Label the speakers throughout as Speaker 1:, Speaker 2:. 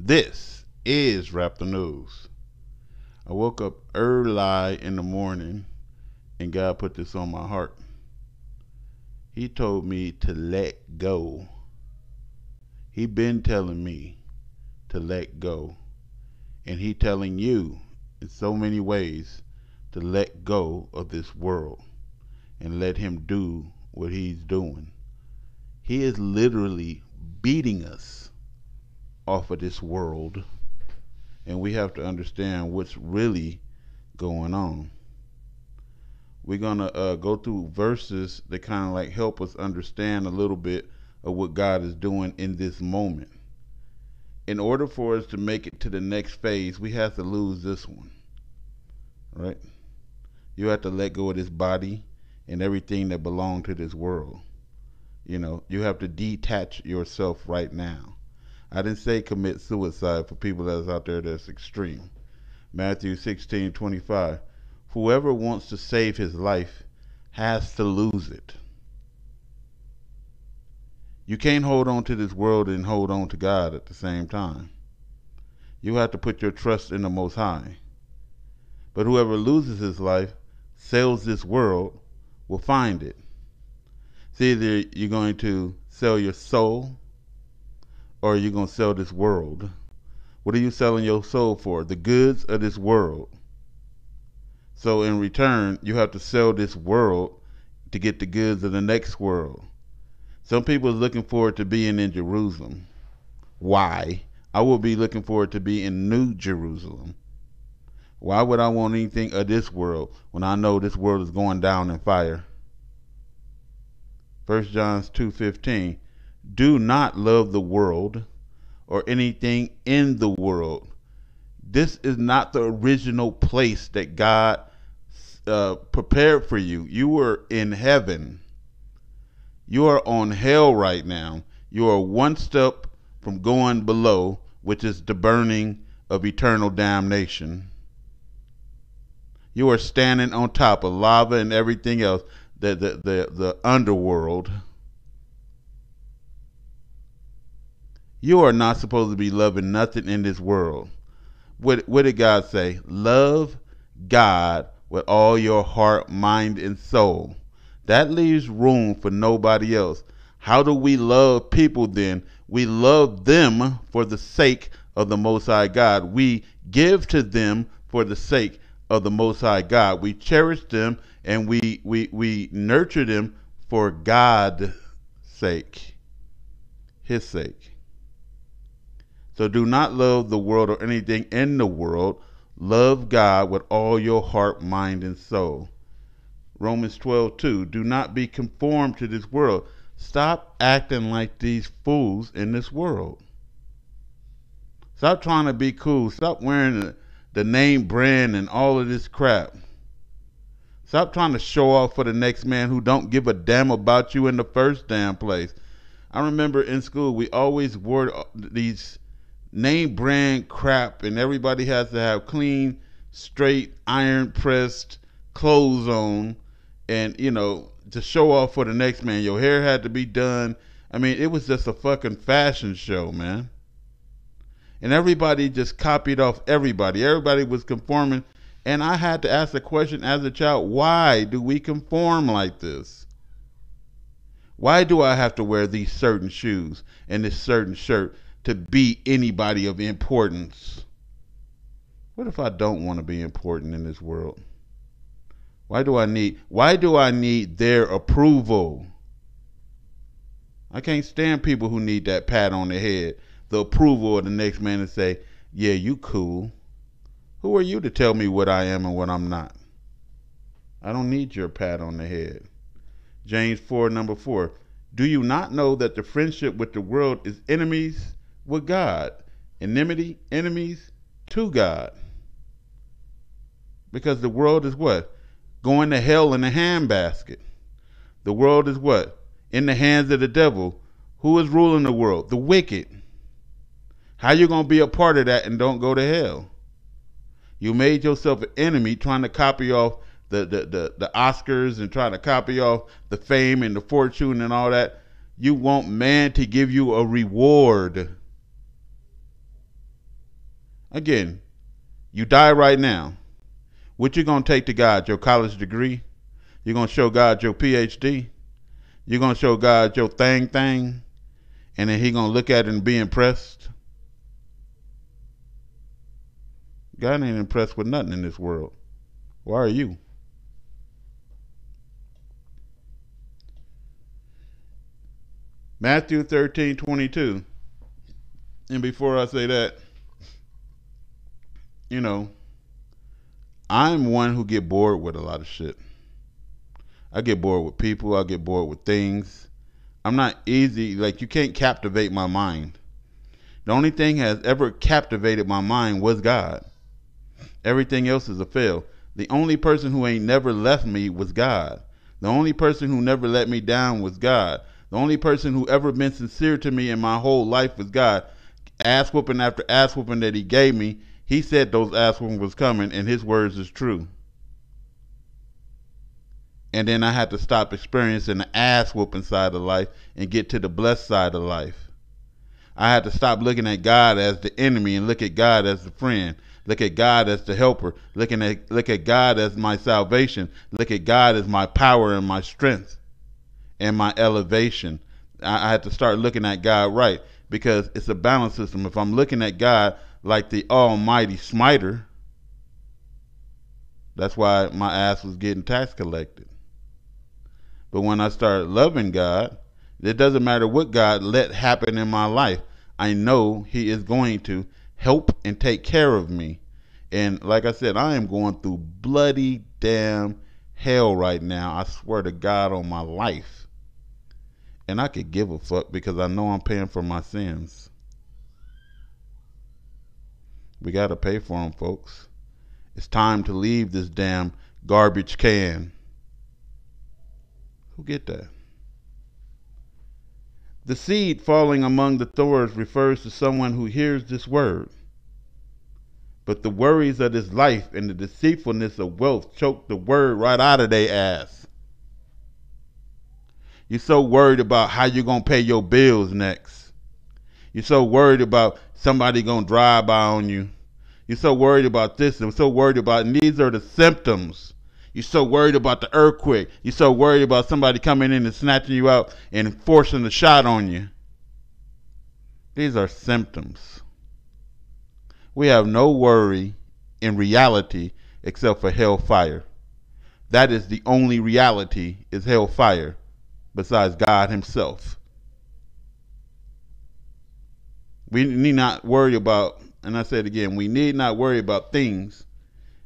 Speaker 1: This is Rap the News. I woke up early in the morning and God put this on my heart. He told me to let go. He been telling me to let go. And he telling you in so many ways to let go of this world and let him do what he's doing. He is literally beating us off of this world, and we have to understand what's really going on. We're gonna go through verses that kind of like help us understand a little bit of what God is doing in this moment. In order for us to make it to the next phase, we have to lose this one, right? You have to let go of this body and everything that belongs to this world. You know, you have to detach yourself right now. I didn't say commit suicide for people that's out there that's extreme. Matthew 16:25. Whoever wants to save his life has to lose it. You can't hold on to this world and hold on to God at the same time. You have to put your trust in the Most High. But whoever loses his life, sells this world, will find it. It's either you're going to sell your soul or you're going to sell this world. What are you selling your soul for? The goods of this world. So in return, you have to sell this world to get the goods of the next world. Some people are looking forward to being in Jerusalem. Why? I will be looking forward to be in New Jerusalem. Why would I want anything of this world when I know this world is going down in fire? 1 John 2:15. Do not love the world or anything in the world. This is not the original place that God prepared for you. You were in heaven. You are on hell right now. You are one step from going below, which is the burning of eternal damnation. You are standing on top of lava and everything else, the underworld. You are not supposed to be loving nothing in this world. What did God say? Love God with all your heart, mind, and soul. That leaves room for nobody else. How do we love people then? We love them for the sake of the Most High God. We give to them for the sake of the Most High God. We cherish them and we nurture them for God's sake, His sake. So do not love the world or anything in the world. Love God with all your heart, mind, and soul. Romans 12:2. Do not be conformed to this world. Stop acting like these fools in this world. Stop trying to be cool. Stop wearing the name brand and all of this crap. Stop trying to show off for the next man who don't give a damn about you in the first damn place. I remember in school we always wore these name brand crap, and everybody has to have clean, straight, iron pressed clothes on, and you know, to show off for the next man. Your hair had to be done. I mean, it was just a fucking fashion show, man. And everybody just copied off everybody. Everybody was conforming, and I had to ask the question as a child, why do we conform like this? Why do I have to wear these certain shoes and this certain shirt to be anybody of importance? What if I don't want to be important in this world? Why do I need their approval? I can't stand people who need that pat on the head, the approval of the next man to say, yeah, you cool. Who are you to tell me what I am and what I'm not? I don't need your pat on the head. James 4:4. Do you not know that the friendship with the world is enemies with God? Enmity, enemies to God. Because the world is what? Going to hell in a handbasket. The world is what? In the hands of the devil. Who is ruling the world? The wicked. How you going to be a part of that and don't go to hell? You made yourself an enemy trying to copy off the Oscars and trying to copy off the fame and the fortune and all that. You want man to give you a reward. Again, you die right now. What you gonna take to God? Your college degree? You gonna show God your PhD? You gonna show God your thing, and then He gonna look at it and be impressed? God ain't impressed with nothing in this world. Why are you? Matthew 13:22. And before I say that, you know, I'm one who get bored with a lot of shit. I get bored with people. I get bored with things. I'm not easy. Like, you can't captivate my mind. The only thing has ever captivated my mind was God. Everything else is a fail. The only person who ain't never left me was God. The only person who never let me down was God. The only person who ever been sincere to me in my whole life was God. Ass whooping after ass whooping that He gave me, He said those ass whooping was coming, and His words is true. And then I had to stop experiencing the ass whooping side of life and get to the blessed side of life. I had to stop looking at God as the enemy and look at God as the friend. Look at God as the helper. Look at God as my salvation. Look at God as my power and my strength and my elevation. I had to start looking at God right, because it's a balance system. If I'm looking at God like the almighty smiter, that's why my ass was getting tax collected. But when I start loving God, it doesn't matter what God let happen in my life. I know He is going to help and take care of me. And like I said, I am going through bloody damn hell right now. I swear to God on my life. And I could give a fuck because I know I'm paying for my sins. We got to pay for them, folks. It's time to leave this damn garbage can. Who get that? The seed falling among the thorns refers to someone who hears this word. But the worries of this life and the deceitfulness of wealth choke the word right out of their ass. You're so worried about how you're going to pay your bills next. You're so worried about somebody going to drive by on you. You're so worried about this and so worried about, and these are the symptoms. You're so worried about the earthquake. You're so worried about somebody coming in and snatching you out and forcing a shot on you. These are symptoms. We have no worry in reality except for hellfire. That is the only reality, is hellfire, besides God Himself. We need not worry about, and I said again, we need not worry about things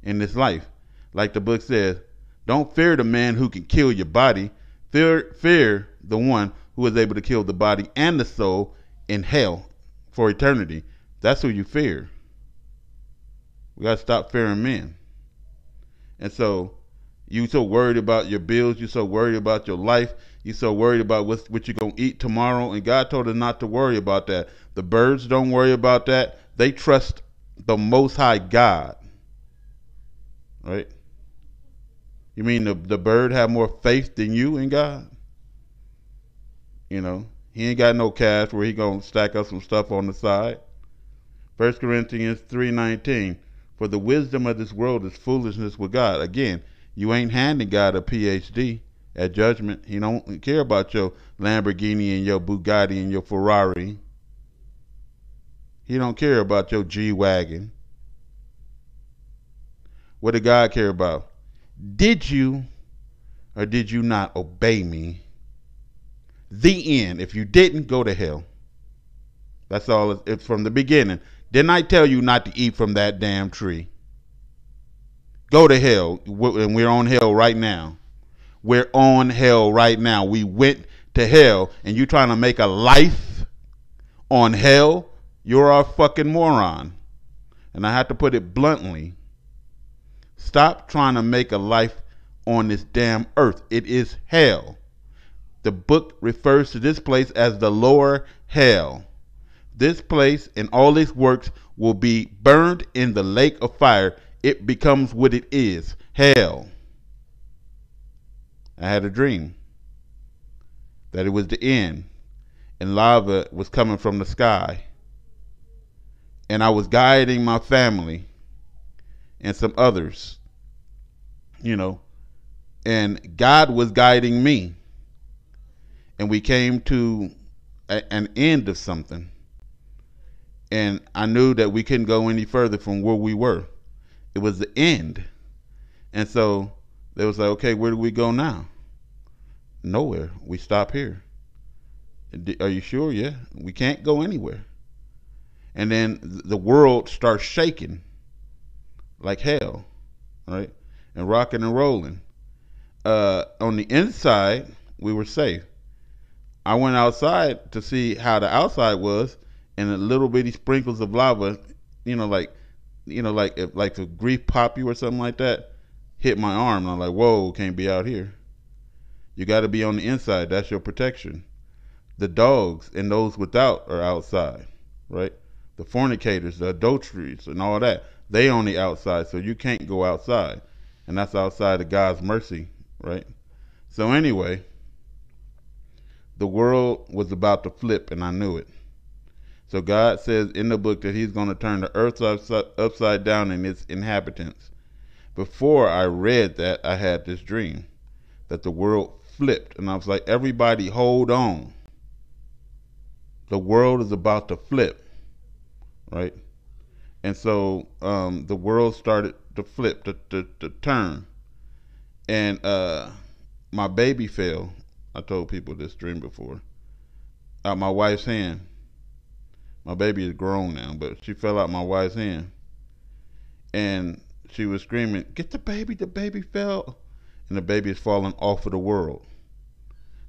Speaker 1: in this life. Like the book says, don't fear the man who can kill your body. Fear the one who is able to kill the body and the soul in hell for eternity. That's who you fear. We got to stop fearing men. And so you so worried about your bills. You so worried about your life. You so worried about what you're going to eat tomorrow. And God told us not to worry about that. The birds don't worry about that. They trust the Most High God. Right? You mean the bird have more faith than you in God? You know, he ain't got no cash where he going to stack up some stuff on the side. 1 Corinthians 3:19. For the wisdom of this world is foolishness with God. Again, you ain't handing God a PhD at judgment. He don't care about your Lamborghini and your Bugatti and your Ferrari. He don't care about your G-Wagon. What did God care about? Did you or did you not obey me? The end. If you didn't, go to hell. That's all. It's from the beginning. Didn't I tell you not to eat from that damn tree? Go to hell. And we're on hell right now. We're on hell right now. We went to hell, and you trying to make a life on hell? You're a fucking moron. And I have to put it bluntly. Stop trying to make a life on this damn earth. It is hell. The book refers to this place as the lower hell. This place and all its works will be burned in the lake of fire. It becomes what it is, hell. I had a dream that it was the end and lava was coming from the sky. and I was guiding my family and some others, you know, and God was guiding me, and we came to an end of something, and I knew that we couldn't go any further from where we were. It was the end, and so they was like, okay, where do we go now? Nowhere. We stop here. Are you sure? Yeah, we can't go anywhere. And then the world starts shaking like hell, right? And rocking and rolling. On the inside, we were safe. I went outside to see how the outside was, and the little bitty sprinkles of lava, like, like a grief pop you or something like that, hit my arm. And I'm like, whoa, can't be out here. You got to be on the inside. That's your protection. The dogs and those without are outside, right? The fornicators, the adulteries, and all that, they on the outside, so you can't go outside. And that's outside of God's mercy, right? So anyway, the world was about to flip, and I knew it. So God says in the book that he's going to turn the earth upside down and its inhabitants. Before I read that, I had this dream that the world flipped, and I was like, everybody hold on. The world is about to flip, right? And so the world started to flip, to turn. And my baby fell. I told people this dream before. Out my wife's hand. My baby is grown now, but she fell out my wife's hand. And she was screaming, get the baby fell. And the baby is falling off of the world.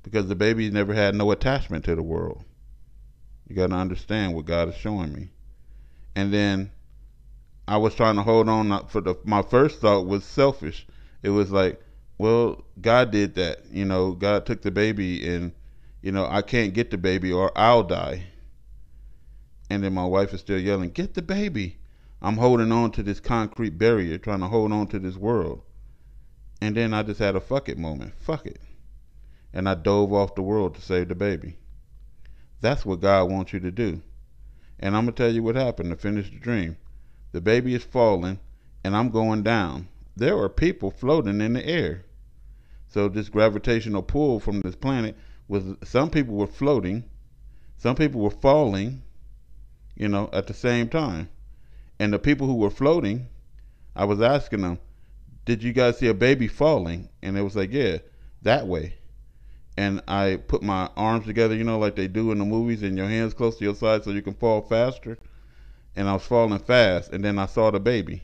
Speaker 1: Because the baby never had no attachment to the world. You got to understand what God is showing me. And then I was trying to hold on. My first thought was selfish. It was like, well, God did that. God took the baby, and, I can't get the baby or I'll die. And then my wife is still yelling, get the baby. I'm holding on to this concrete barrier, trying to hold on to this world. And then I just had a fuck it moment. Fuck it. And I dove off the world to save the baby. That's what God wants you to do. And I'm going to tell you what happened to finish the dream. The baby is falling, and I'm going down. There are people floating in the air. So this gravitational pull from this planet was, some people were floating, some people were falling, at the same time. And the people who were floating, I was asking them, did you guys see a baby falling? And it was like, yeah, that way. And I put my arms together, like they do in the movies, and your hands close to your side so you can fall faster. And I was falling fast, and then I saw the baby.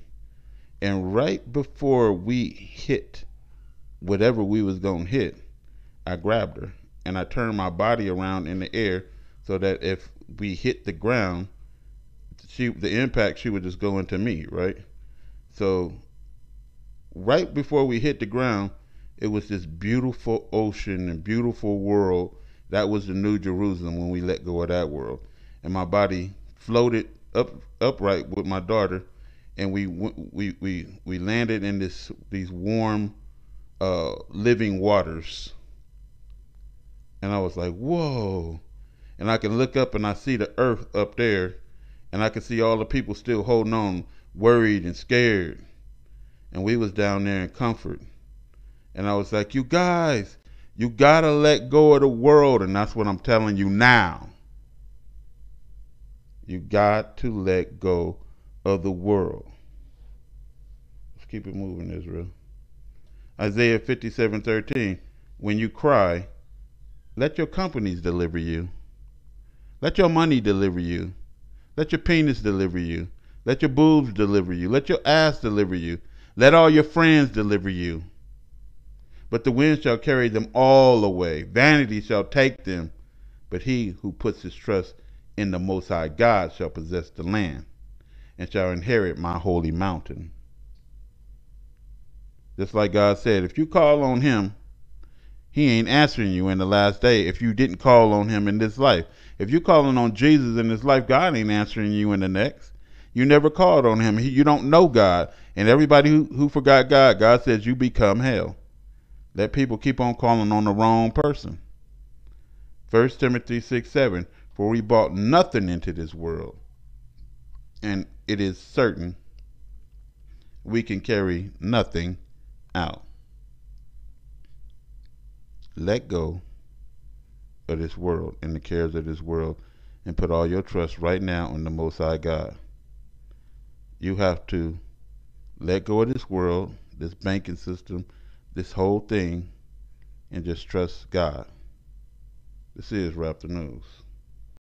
Speaker 1: And right before we hit whatever we was going to hit, I grabbed her, and I turned my body around in the air so that if we hit the ground, the impact, she would just go into me, right? So right before we hit the ground, it was this beautiful ocean and beautiful world. That was the New Jerusalem when we let go of that world. And my body floated upright with my daughter, and we landed in these warm living waters. And I was like, whoa. And I can look up and I see the earth up there, and I can see all the people still holding on, worried and scared. And we was down there in comfort. And I was like, you guys, you gotta let go of the world. And that's what I'm telling you now. You got to let go of the world. Let's keep it moving, Israel. Isaiah 57:13. When you cry, let your companies deliver you. Let your money deliver you. Let your penis deliver you. Let your boobs deliver you. Let your ass deliver you. Let all your friends deliver you. But the wind shall carry them all away. Vanity shall take them. But he who puts his trust in the Most High God shall possess the land and shall inherit my holy mountain. Just like God said, if you call on him, he ain't answering you in the last day if you didn't call on him in this life. If you're calling on Jesus in this life, God ain't answering you in the next. You never called on him. You don't know God. And everybody who forgot God, God says you become hell. Let people keep on calling on the wrong person. 1 Timothy 6:7, for we brought nothing into this world, and it is certain we can carry nothing out. Let go of this world and the cares of this world and put all your trust right now on the Most High God. You have to let go of this world, this banking system, this whole thing, and just trust God. This is Rap the News.